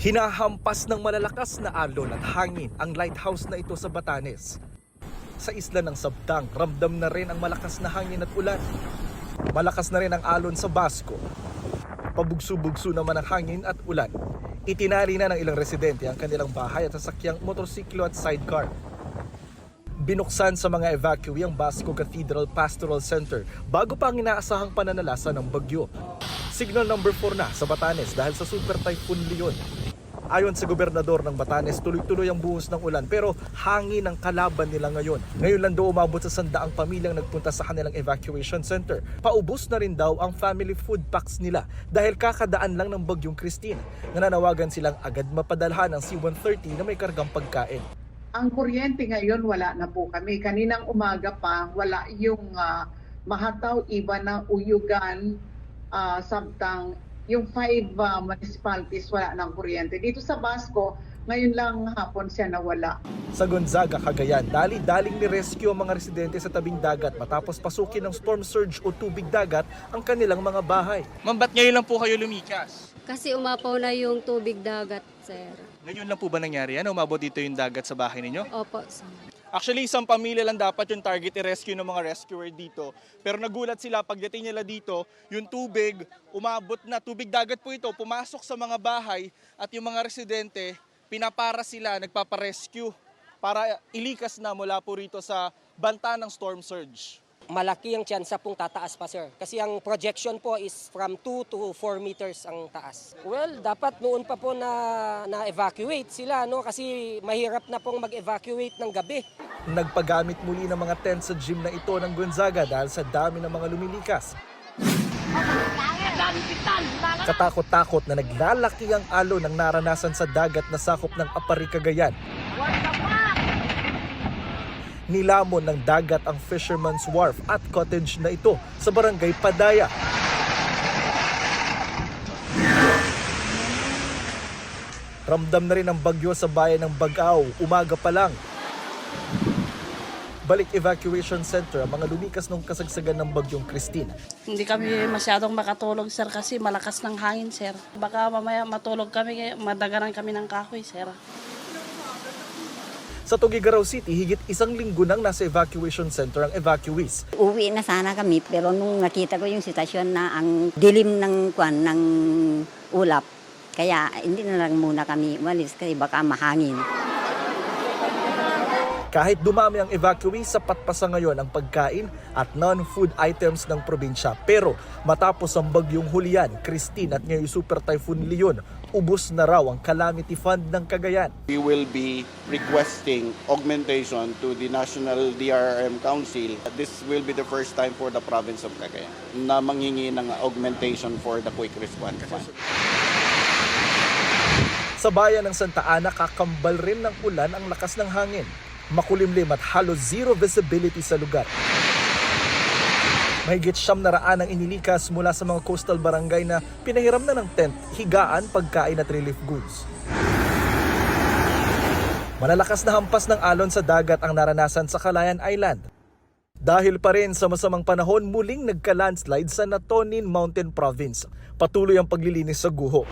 Hinahampas ng malalakas na alon at hangin ang lighthouse na ito sa Batanes. Sa isla ng Sabtang, ramdam na rin ang malakas na hangin at ulan. Malakas na rin ang alon sa Basco. Pabugso-bugso naman ang hangin at ulan. Itinali na ng ilang residente ang kanilang bahay at sasakyang motorsiklo at sidecar. Binuksan sa mga evacuee ang Basco Cathedral Pastoral Center bago pa ang inaasahang pananalasa ng bagyo. Signal number 4 na sa Batanes dahil sa Super Typhoon Leon. Ayon sa gobernador ng Batanes, tuloy-tuloy ang buhos ng ulan pero hangin ang kalaban nila ngayon. Ngayon lang daw umabot sa 100 pamilyang nagpunta sa kanilang evacuation center. Paubos na rin daw ang family food packs nila dahil kakadaan lang ng bagyong Christine. Nananawagan silang agad mapadalhan ang C-130 na may kargang pagkain. Ang kuryente ngayon wala na po kami. Kaninang umaga pa wala yung Mahataw, iba na Uyugan, Sabtang, yung 5 municipalities wala ng kuryente. Dito sa Basco, ngayon lang hapon siya nawala. Sa Gonzaga, Cagayan, dali-daling ni-rescue ang mga residente sa tabing dagat matapos pasukin ng storm surge o tubig dagat ang kanilang mga bahay. Ma'am, ba't ngayon lang po kayo lumikas? Kasi umapaw na yung tubig dagat, sir. Ngayon lang po ba nangyari yan? Umabot dito yung dagat sa bahay ninyo? Opo, sir. Actually, isang pamilya lang dapat yung target i-rescue ng mga rescuer dito. Pero nagulat sila pagdating nila dito, yung tubig, umabot na. Tubig dagat po ito, pumasok sa mga bahay at yung mga residente, pinapara sila, nagpaparescue para ilikas na mula po rito sa banta ng storm surge. Malaki ang tsansa pong tataas pa, sir. Kasi ang projection po is from 2 to 4 meters ang taas. Well, dapat noon pa po na-evacuate sila, no? Kasi mahirap na pong mag-evacuate ng gabi. Nagpagamit muli ng mga tent sa gym na ito ng Gonzaga dahil sa dami ng mga lumilikas. Katakot-takot na naglalaki ang alon ng naranasan sa dagat na sakop ng Apari, Cagayan. Nilamon ng dagat ang Fisherman's Wharf at cottage na ito sa barangay Padaya. Ramdam na rin ang bagyo sa bayan ng Bagao, umaga pa lang. Balik evacuation center ang mga lumikas nung kasagsagan ng bagyong Christine. Hindi kami masyadong makatulog, sir, kasi malakas ng hangin, sir. Baka mamaya matulog kami, madagaran kami ng kahoy, sir. Sa Tuguegarao City, higit 1 linggo nang nasa evacuation center ang evacuees. Uwi na sana kami pero nung nakita ko yung sitwasyon na ang dilim ng ulap, kaya hindi na lang muna kami umalis kasi baka mahangin. Kahit dumami ang evacuees, sapat pa sa ngayon ang pagkain at non-food items ng probinsya. Pero matapos ang bagyong Julian, Christine at ngayong Super Typhoon Leon, ubos na raw ang calamity fund ng Cagayan. We will be requesting augmentation to the National DRRM Council. This will be the first time for the province of Cagayan na manghingi ng augmentation for the quick response fund. Sa bayan ng Santa Ana, kakambal rin ng ulan ang lakas ng hangin. Makulimlim at halos zero visibility sa lugar. Mahigit 700 ang inilikas mula sa mga coastal barangay na pinahiram na ng tent, higaan, pagkain at relief goods. Malalakas na hampas ng alon sa dagat ang naranasan sa Calayan Island. Dahil pa rin sa masamang panahon, muling nagka-landslide sa Natonin Mountain Province. Patuloy ang paglilinis sa guho.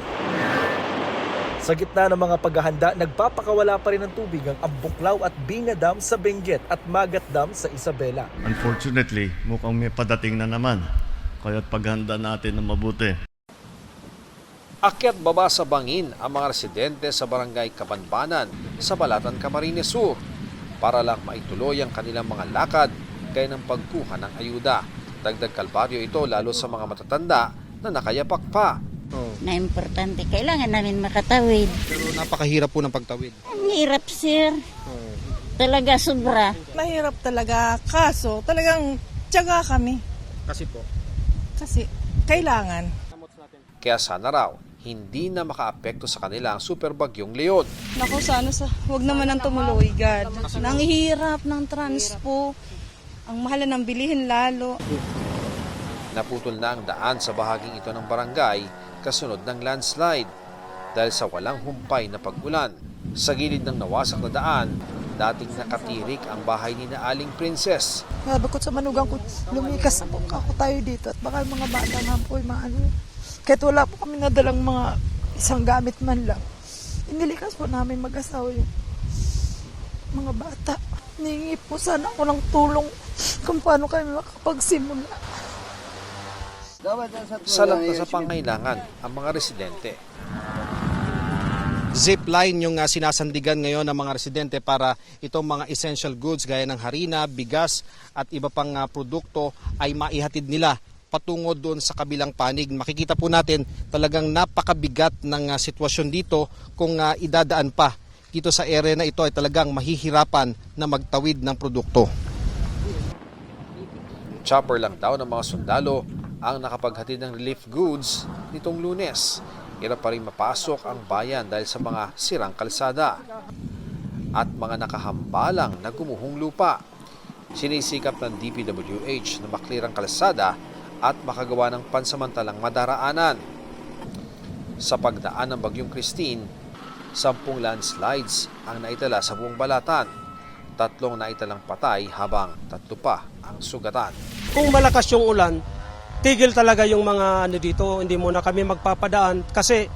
Sa gitna ng mga paghahanda, nagpapakawala pa rin ng tubig ang Ambuklaw at Binga Dam sa Benguet at Magat Dam sa Isabela. Unfortunately, mukhang may padating na naman. Kaya't paghanda natin ng mabuti. Akyat baba sa bangin ang mga residente sa barangay Kabanbanan sa Balatan, Camarines Sur para lang maituloy ang kanilang mga lakad gaya ng pagkuha ng ayuda. Dagdag kalbaryo ito lalo sa mga matatanda na nakayapak pa. Na importante, kailangan namin makatawid. Pero napakahirap po ng pagtawid. Ang hirap, sir. Talaga sobra. Mahirap talaga, kaso talagang tiyaga kami. Kasi po? Kasi kailangan. Kaya sana raw, hindi na makaapekto sa kanila ang super bagyong Leon. Naku, sana wag naman ang tumuloy, God. Nanghihirap ng transpo. Ang mahal ng bilihin lalo. Naputol na ang daan sa bahaging ito ng barangay kasunod ng landslide dahil sa walang humpay na pag-ulan. Sa gilid ng nawasak na daan, dating nakatirik ang bahay ni na Aling Princess. Sabi ko sa manugang ko, lumikas na po ako tayo dito at baka mga bata nga po maano. Kahit wala po kami nadalang mga isang gamit man lang. Inilikas po namin mag-asawa yung mga bata. Ningi po sana ako ng tulong kung paano kami makapagsimula. Salat na sa pangailangan ang mga residente. Zipline yung sinasandigan ngayon ng mga residente para itong mga essential goods gaya ng harina, bigas at iba pang produkto ay maihatid nila patungo doon sa kabilang panig. Makikita po natin talagang napakabigat ng sitwasyon dito kung idadaan pa dito sa area na ito ay talagang mahihirapan na magtawid ng produkto. Chopper lang daw ng mga sundalo ang nakapaghatid ng relief goods nitong Lunes. Hirap pa rin mapasok ang bayan dahil sa mga sirang kalsada at mga nakahambalang na gumuhong lupa. Sinisikap ng DPWH na maklir ang kalsada at makagawa ng pansamantalang madaraanan. Sa pagdaan ng Bagyong Christine, 10 landslides ang naitala sa buong Balatan. 3 naitalang patay habang 3 pa ang sugatan. Kung malakas yung ulan, tigil talaga yung mga dito, hindi muna kami magpapadaan kasi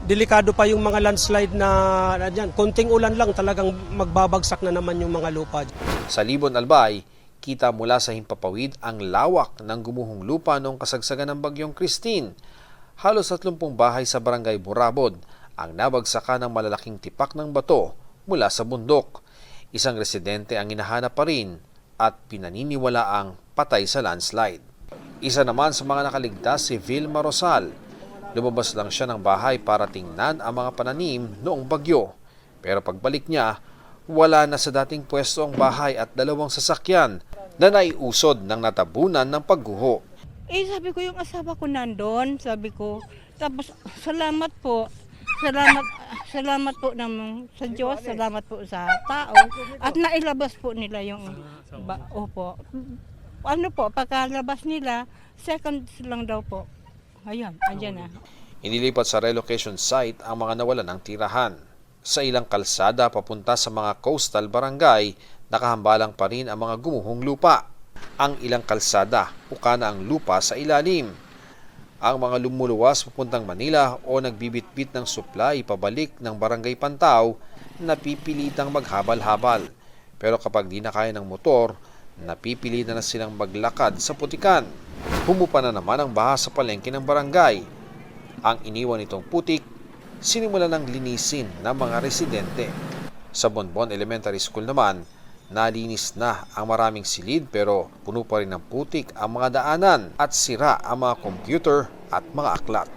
delikado pa yung mga landslide na yan. Konting ulan lang talagang magbabagsak na naman yung mga lupa. Sa Libon, Albay, kita mula sa himpapawid ang lawak ng gumuhong lupa noong kasagsagan ng Bagyong Christine. Halos 30 bahay sa barangay Burabod ang nabagsakan ng malalaking tipak ng bato mula sa bundok. Isang residente ang hinahanap pa rin at pinaniniwalaang patay sa landslide. Isa naman sa mga nakaligtas si Vilma Rosal. Lumabas lang siya ng bahay para tingnan ang mga pananim noong bagyo. Pero pagbalik niya, wala na sa dating pwesto ang bahay at 2 sasakyan na naiusod ng natabunan ng pagguho. Sabi ko yung asawa ko nandun, sabi ko. Tapos salamat po sa Diyos, salamat po sa tao. At nailabas po nila yung opo. Ano po, pagkalabas nila, seconds lang daw po. Ayun, andyan na. Inilipat sa relocation site ang mga nawalan ng tirahan. Sa ilang kalsada papunta sa mga coastal barangay, nakahambalang pa rin ang mga gumuhong lupa. Ang ilang kalsada, uka na ang lupa sa ilalim. Ang mga lumuluwas papuntang Manila o nagbibitbit ng supply pabalik ng Barangay Pantaw, napipilitang maghabal-habal. Pero kapag di na kaya ng motor, napipili na silang maglakad sa putikan. Humupa na naman ang baha sa palengke ng barangay. Ang iniwan nitong putik, sinimulan ng linisin ng mga residente. Sa Bonbon Elementary School naman, nalinis na ang maraming silid pero puno pa rin ng putik ang mga daanan at sira ang mga computer at mga aklat.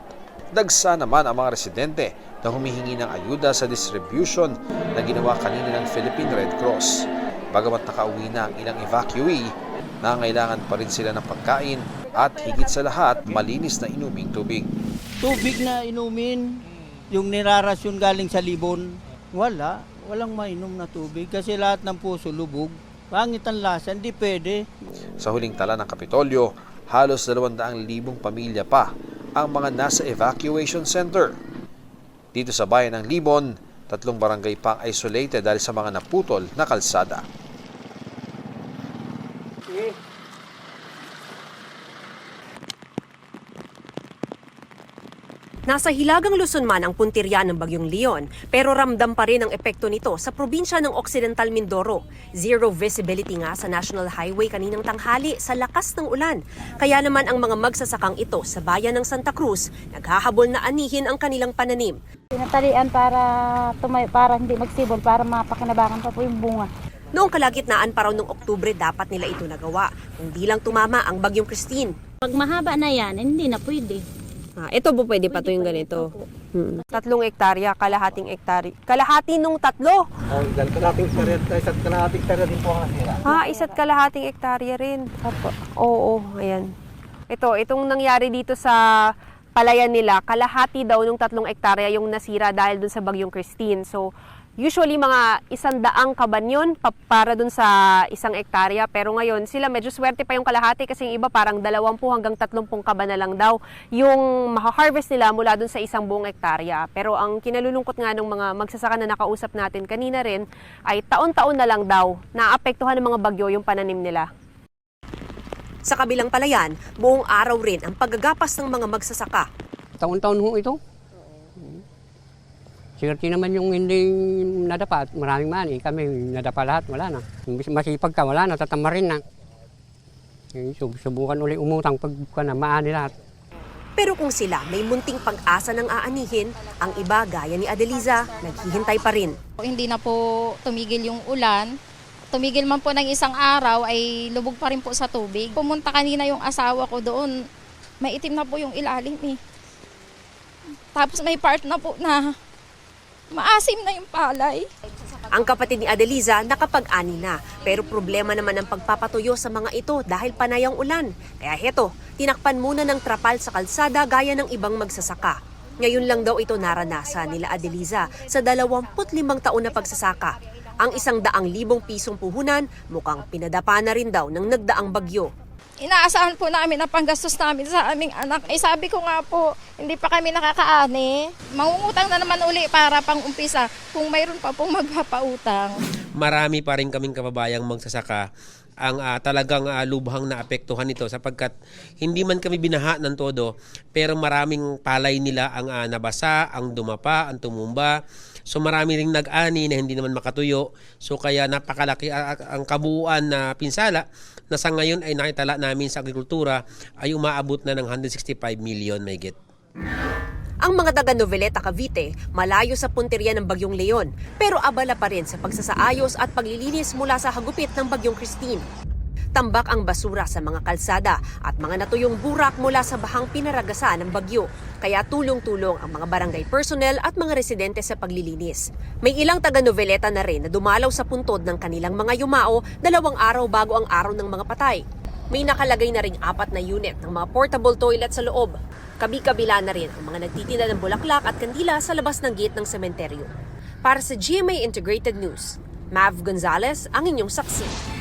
Dagsa naman ang mga residente na humihingi ng ayuda sa distribution na ginawa kanina ng Philippine Red Cross. Bagamat nakauwi na ang ilang evacuee, nangangailangan pa rin sila ng pagkain at higit sa lahat, malinis na inuming tubig. Tubig na inumin, yung nirarasyon galing sa Libon, walang mainom na tubig kasi lahat ng puso lubog. Pangit ang lasa, hindi pwede. Sa huling tala ng Kapitolyo, halos 200,000 pamilya pa ang mga nasa evacuation center. Dito sa bayan ng Libon, 3 barangay pang isolated dahil sa mga naputol na kalsada. Nasa Hilagang Luzon man ang puntirya ng Bagyong Leon, pero ramdam pa rin ang epekto nito sa probinsya ng Occidental Mindoro. Zero visibility nga sa National Highway kaninang tanghali sa lakas ng ulan. Kaya naman ang mga magsasakang ito sa bayan ng Santa Cruz, naghahabol na anihin ang kanilang pananim. Tinatalian para hindi magsibol, para mapakinabangan pa po yung bunga. Noong kalagitnaan pa raw noong Oktubre dapat nila ito nagawa, kung di lang tumama ang Bagyong Christine. Pag mahaba na yan, hindi na pwede. Ito po pwede pa to yung ganito. 3 hektarya, kalahating hektarya. Kalahati nung 3? Kalahating hektarya din po ang nasira. Isa't kalahating hektarya rin. Oo, ayan. Itong nangyari dito sa palayan nila, kalahati daw nung 3 hektarya yung nasira dahil dun sa Bagyong Christine. So, usually mga 100 kaban yun para dun sa 1 hektarya. Pero ngayon, sila medyo swerte pa yung kalahati kasi yung iba parang 20 hanggang 30 kaban na lang daw yung maha-harvest nila mula dun sa 1 buong hektarya. Pero ang kinalulungkot nga ng mga magsasaka na nakausap natin kanina rin ay taon-taon na lang daw naapektuhan ng mga bagyo yung pananim nila. Sa kabilang palayan, buong araw rin ang paggagapas ng mga magsasaka. Taon-taon ho ito. Swerte naman yung hindi nadapa at maraming mani. Kami nadapa lahat, wala na. Masipag ka, wala na, tatamarin na. Subukan uli umutang pag na maani lahat. Pero kung sila may munting pag-asa ng aanihin, ang iba gaya ni Adeliza, naghihintay pa rin. Hindi na po tumigil yung ulan. Tumigil man po ng isang araw ay lubog pa rin po sa tubig. Pumunta kanina yung asawa ko doon, maitim na po yung ilalim eh. Tapos may part na po na maasim na yung palay. Ang kapatid ni Adeliza nakapag-ani na, pero problema naman ang pagpapatuyo sa mga ito dahil panay ang ulan. Kaya heto, tinakpan muna ng trapal sa kalsada gaya ng ibang magsasaka. Ngayon lang daw ito naranasan nila Adeliza sa 25 taon na pagsasaka. Ang 100,000 pisong puhunan mukhang pinadapa na rin daw ng nagdaang bagyo. Inaasahan po namin ang panggastos namin sa aming anak. Sabi ko nga po, hindi pa kami nakakaani. Mangungutang na naman uli para pang umpisa kung mayroon pa pong magpapautang. Marami pa rin kaming kababayang magsasaka ang talagang lubhang naapektuhan nito sapagkat hindi man kami binaha ng todo pero maraming palay nila ang nabasa, ang dumapa, ang tumumba. So marami ring nag-ani na hindi naman makatuyo. So kaya napakalaki ang kabuuan na pinsala na sa ngayon ay nakitala namin sa agrikultura ay umaabot na ng 165 million mahigit. Ang mga taga Noveleta, Cavite, malayo sa punteriya ng Bagyong Leon, pero abala pa rin sa pagsasaayos at paglilinis mula sa hagupit ng Bagyong Christine. Tambak ang basura sa mga kalsada at mga natuyong burak mula sa bahang pinaragasan ng bagyo. Kaya tulong-tulong ang mga barangay personnel at mga residente sa paglilinis. May ilang taga Noveleta na rin na dumalaw sa puntod ng kanilang mga yumao 2 araw bago ang araw ng mga patay. May nakalagay na ring 4 na unit ng mga portable toilet sa loob. Kabi-kabila na rin ang mga nagtitinda ng bulaklak at kandila sa labas ng gate ng sementeryo. Para sa GMA Integrated News, Mav Gonzalez ang inyong saksi.